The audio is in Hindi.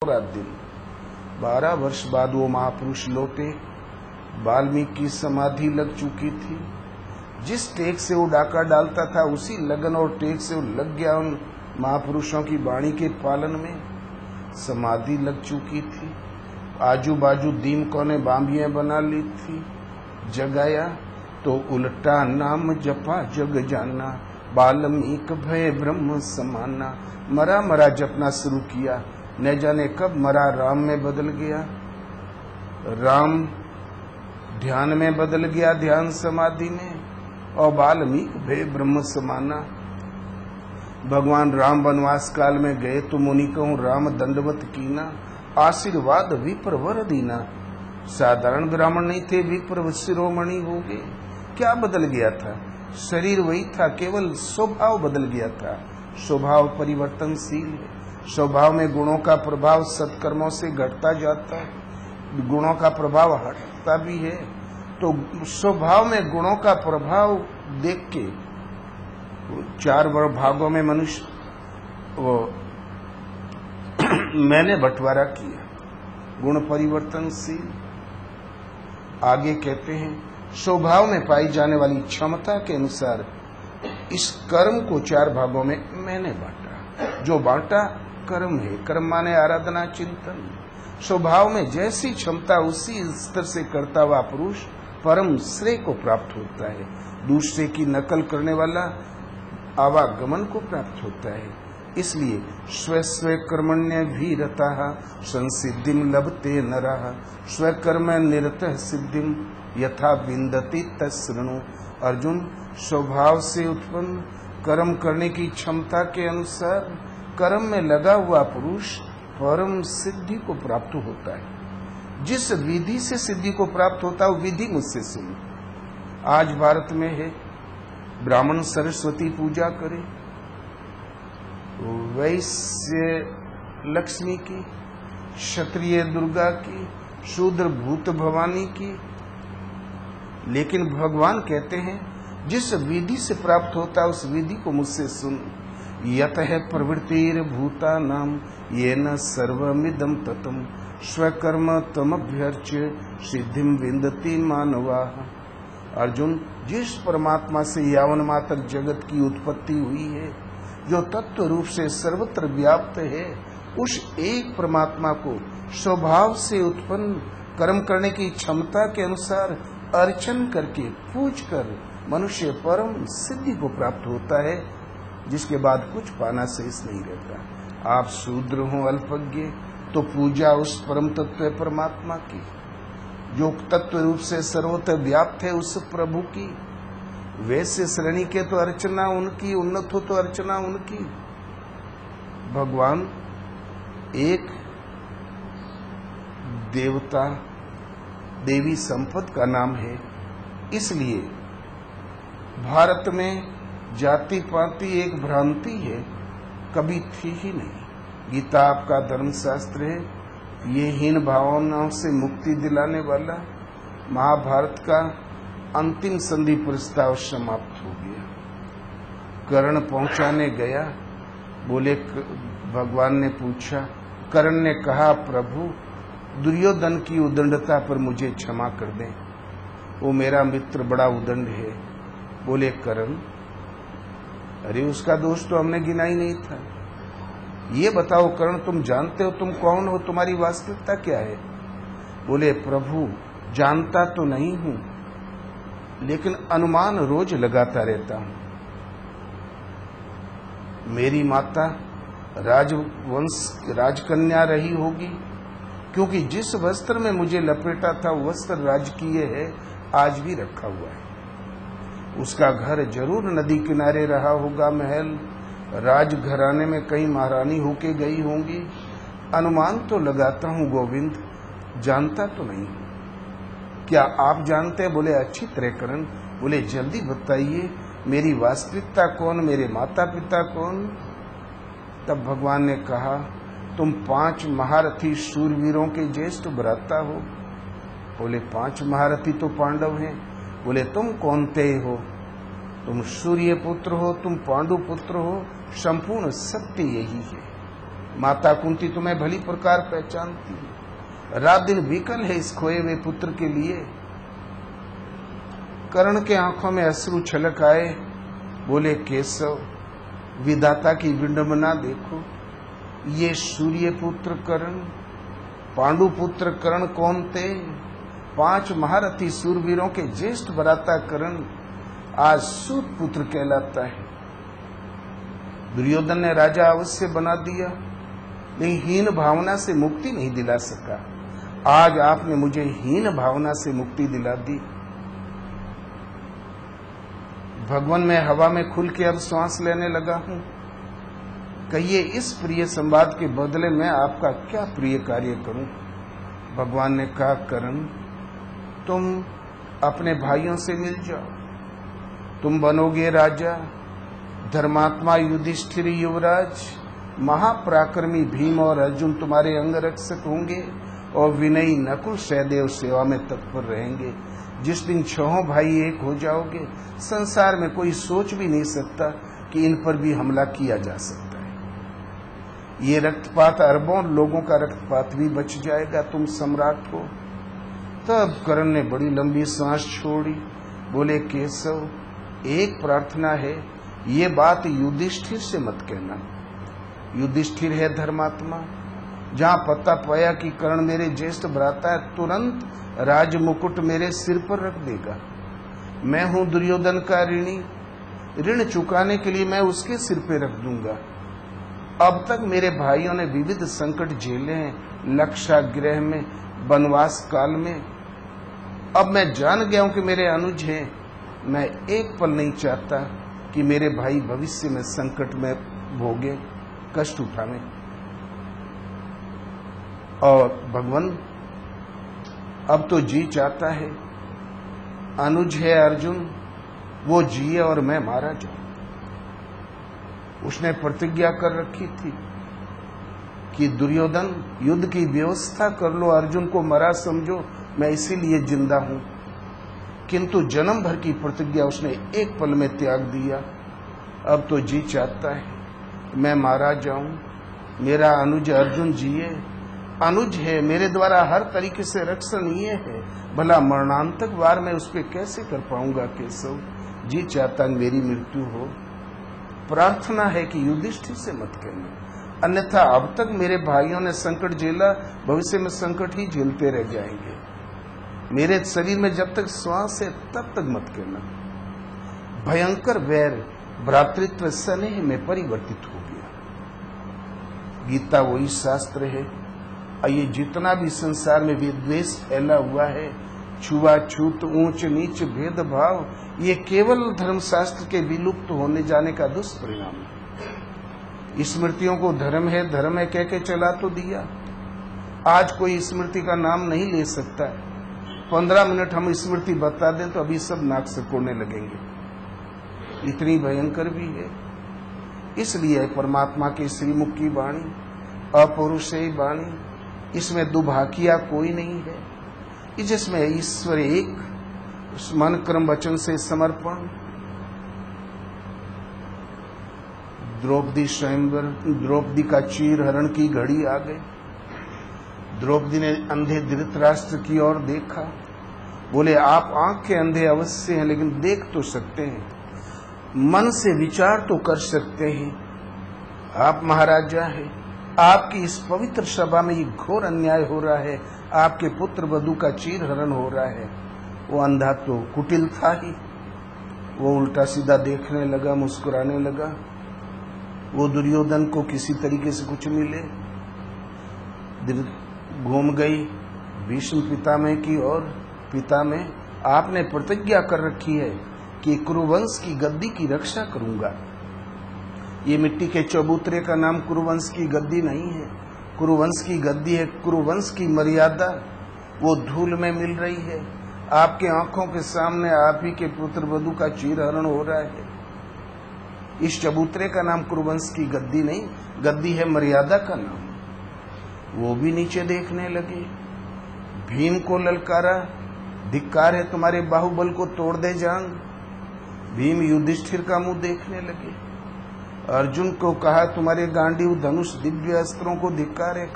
रात दिन 12 वर्ष बाद वो महापुरुष लौटे। वाल्मीकि की समाधि लग चुकी थी। जिस टेक से वो डाका डालता था उसी लगन और टेक से वो लग गया उन महापुरुषों की वाणी के पालन में। समाधि लग चुकी थी। आजू बाजू दीमकों ने बांबियां बना ली थी। जगाया तो उल्टा नाम जपा जग जाना, वाल्मीकि भय ब्रह्म समाना। मरा मरा जपना शुरू किया, न जाने कब मरा राम में बदल गया। राम ध्यान में बदल गया, ध्यान समाधि में, और वाल्मीकि भय ब्रह्म समाना। भगवान राम वनवास काल में गए तो मुनि कहूं राम दंडवत कीना, आशीर्वाद विप्रवर दीना। साधारण ब्राह्मण नहीं थे, विप्र शिरोमणि हो गए। क्या बदल गया था? शरीर वही था, केवल स्वभाव बदल गया था। स्वभाव परिवर्तनशील है। स्वभाव में गुणों का प्रभाव सत्कर्मों से घटता जाता है, गुणों का प्रभाव हटता भी है। तो स्वभाव में गुणों का प्रभाव देख के 4 भागों में मनुष्य वो मैंने बंटवारा किया। गुण परिवर्तनशील। आगे कहते हैं स्वभाव में पाई जाने वाली क्षमता के अनुसार इस कर्म को 4 भागों में मैंने बांटा। जो बांटा कर्म है। कर्म माने आराधना चिंतन। स्वभाव में जैसी क्षमता उसी स्तर से करता हुआ पुरुष परम श्रेय को प्राप्त होता है। दूसरे की नकल करने वाला आवागमन को प्राप्त होता है। इसलिए स्व स्व कर्मण्य भी रता संसिद्धिम लभते नरः, स्वकर्म निरत सिद्धिम यथा विन्दति तस्सृणु। अर्जुन, स्वभाव से उत्पन्न कर्म करने की क्षमता के अनुसार कर्म में लगा हुआ पुरुष परम सिद्धि को प्राप्त होता है। जिस विधि से सिद्धि को प्राप्त होता है वो विधि मुझसे सुनो। आज भारत में है ब्राह्मण सरस्वती पूजा करे, वैश्य लक्ष्मी की, क्षत्रिय दुर्गा की, शूद्र भूत भवानी की। लेकिन भगवान कहते हैं जिस विधि से प्राप्त होता है उस विधि को मुझसे सुन। यतः प्रवृत्तिर भूतानां येन सर्वमिदं ततं, स्वकर्म तमभ्यर्च्य सिद्धिं विन्दति मानवाः। अर्जुन, जिस परमात्मा से यावन मात्र जगत की उत्पत्ति हुई है, जो तत्व रूप से सर्वत्र व्याप्त है, उस एक परमात्मा को स्वभाव से उत्पन्न कर्म करने की क्षमता के अनुसार अर्चन करके पूज कर मनुष्य परम सिद्धि को प्राप्त होता है, जिसके बाद कुछ पाना शेष नहीं रहता। आप शूद्र हो, अल्पज्ञ, तो पूजा उस परम तत्व परमात्मा की, जो तत्व रूप से सर्वत्र व्याप्त है, उस प्रभु की। वैसे श्रेणी के तो अर्चना उनकी, उन्नत हो तो अर्चना उनकी। भगवान एक देवता देवी संपद का नाम है। इसलिए भारत में जाति पाति एक भ्रांति है, कभी थी ही नहीं। गीता आपका धर्मशास्त्र है, ये हीन भावनाओं से मुक्ति दिलाने वाला। महाभारत का अंतिम संधि प्रस्ताव समाप्त हो गया। कर्ण पहुंचाने गया, बोले, भगवान ने पूछा, कर्ण ने कहा, प्रभु दुर्योधन की उदंडता पर मुझे क्षमा कर दें, वो मेरा मित्र बड़ा उदंड है। बोले कर्ण, अरे उसका दोष तो हमने गिना ही नहीं था। ये बताओ कर्ण, तुम जानते हो तुम कौन हो, तुम्हारी वास्तविकता क्या है? बोले प्रभु, जानता तो नहीं हूं, लेकिन अनुमान रोज लगाता रहता हूं। मेरी माता राजवंश राजकन्या रही होगी, क्योंकि जिस वस्त्र में मुझे लपेटा था वो वस्त्र राजकीय है, आज भी रखा हुआ है। उसका घर जरूर नदी किनारे रहा होगा, महल राजघराने में कहीं महारानी होके गई होंगी। अनुमान तो लगाता हूं गोविंद, जानता तो नहीं। क्या आप जानते हैं? बोले अच्छी तरह करण। बोले जल्दी बताइए, मेरी वास्तविकता कौन, मेरे माता पिता कौन? तब भगवान ने कहा, तुम 5 महारथी शूरवीरों के ज्येष्ठ भ्राता हो। बोले 5 महारथी तो पांडव हैं। बोले तुम कौनते हो? तुम सूर्य पुत्र हो, तुम पांडु पुत्र हो। संपूर्ण सत्य यही है। माता कुंती तुम्हें भली प्रकार पहचानती है, रात दिन विकल है इस खोए हुए पुत्र के लिए। कर्ण के आंखों में अश्रु छलक आए, बोले केशव, विधाता की विडंबना देखो। ये सूर्य पुत्र कर्ण, पांडु पुत्र कर्ण कौन थे? 5 महारथी सूरवीरों के ज्येष्ठ भ्राता कर्ण आज सूत पुत्र कहलाता है। दुर्योधन ने राजा अवश्य बना दिया, लेकिन हीन भावना से मुक्ति नहीं दिला सका। आज आपने मुझे हीन भावना से मुक्ति दिला दी। भगवान, मैं हवा में खुल के अब श्वास लेने लगा हूं। कहिए इस प्रिय संवाद के बदले में आपका क्या प्रिय कार्य करूं? भगवान ने कहा, कर्ण, तुम अपने भाइयों से मिल जाओ, तुम बनोगे राजा। धर्मात्मा युधिष्ठिर युवराज, महापराक्रमी भीम और अर्जुन तुम्हारे अंगरक्षक होंगे और विनयी नकुल सहदेव सेवा में तत्पर रहेंगे। जिस दिन 6 भाई एक हो जाओगे, संसार में कोई सोच भी नहीं सकता कि इन पर भी हमला किया जा सकता है। ये रक्तपात, अरबों लोगों का रक्तपात भी बच जाएगा, तुम सम्राट हो। तब कर्ण ने बड़ी लंबी सांस छोड़ी, बोले केशव, एक प्रार्थना है, ये बात युधिष्ठिर से मत कहना। युधिष्ठिर है धर्मात्मा। जहां पता पाया कि कर्ण मेरे ज्येष्ठ भ्राता है, तुरंत राज मुकुट मेरे सिर पर रख देगा। मैं हूं दुर्योधन का ऋणी, ऋण चुकाने के लिए मैं उसके सिर पे रख दूंगा। अब तक मेरे भाइयों ने विविध संकट झेले हैं, लक्षागृह में, वनवास काल में। अब मैं जान गया हूं कि मेरे अनुज हैं। मैं एक पल नहीं चाहता कि मेरे भाई भविष्य में संकट में भोगे, कष्ट उठावे। और भगवान, अब तो जी चाहता है अनुज है अर्जुन, वो जिए और मैं मारा जाऊं। उसने प्रतिज्ञा कर रखी थी कि दुर्योधन, युद्ध की व्यवस्था कर लो, अर्जुन को मरा समझो, मैं इसीलिए जिंदा हूं। किंतु जन्म भर की प्रतिज्ञा उसने एक पल में त्याग दिया। अब तो जी चाहता है मैं मारा जाऊं, मेरा अनुज अर्जुन जिए। अनुज है, मेरे द्वारा हर तरीके से रक्षणीय है, भला मरणांतक वार मैं उस पर कैसे कर पाऊंगा केशव? जी चाहता मेरी मृत्यु हो। प्रार्थना है कि युधिष्ठिर से मत कहना, अन्यथा अब तक मेरे भाइयों ने संकट झेला, भविष्य में संकट ही झेलते रह जाएंगे। मेरे शरीर में जब तक श्वास है तब तक मत कहना। भयंकर वैर भ्रातृत्व स्नेह में परिवर्तित हो गया। गीता वही शास्त्र है, ये जितना भी संसार में विद्वेष फैला हुआ है, छुआछूत, ऊंच नीच, भेदभाव, ये केवल धर्मशास्त्र के विलुप्त होने जाने का दुष्परिणाम है। स्मृतियों को धर्म है कह के चला तो दिया। आज कोई स्मृति का नाम नहीं ले सकता। 15 मिनट हम स्मृति बता दें तो अभी सब नाक से कोड़ने लगेंगे, इतनी भयंकर भी है। इसलिए परमात्मा के श्रीमुख की वाणी अपौरुषेय वाणी, इसमें दुभाकिया कोई नहीं है, जिसमें ईश्वर एक, उस मन कर्म वचन से समर्पण। द्रौपदी स्वयंवर, द्रौपदी का चीर हरण की घड़ी आ गई। द्रौपदी ने अंधे धृतराष्ट्र की ओर देखा, बोले आप आंख के अंधे अवश्य हैं, लेकिन देख तो सकते हैं, मन से विचार तो कर सकते हैं। आप महाराजा हैं, आपकी इस पवित्र सभा में ये घोर अन्याय हो रहा है, आपके पुत्र वधू का चीर हरण हो रहा है। वो अंधा तो कुटिल था ही, वो उल्टा सीधा देखने लगा, मुस्कुराने लगा। वो दुर्योधन को किसी तरीके से कुछ मिले, घूम गई भीष्म पितामह की ओर। पितामह, आपने प्रतिज्ञा कर रखी है कि कुरुवंश की गद्दी की रक्षा करूंगा। ये मिट्टी के चबूतरे का नाम कुरुवंश की गद्दी नहीं है, कुरुवंश की गद्दी है कुरुवंश की मर्यादा। वो धूल में मिल रही है, आपके आंखों के सामने आप ही के पुत्र वधू का चीरहरण हो रहा है। इस चबूतरे का नाम कुरुवंश की गद्दी नहीं, गद्दी है मर्यादा का नाम। वो भी नीचे देखने लगे, भीम को ललकारा, धिक्कार है तुम्हारे बाहुबल को तोड़ दे जांग। भीम युधिष्ठिर का मुंह देखने लगे। अर्जुन को कहा, तुम्हारे गांडीव धनुष दिव्य अस्त्रों को धिक्कार है।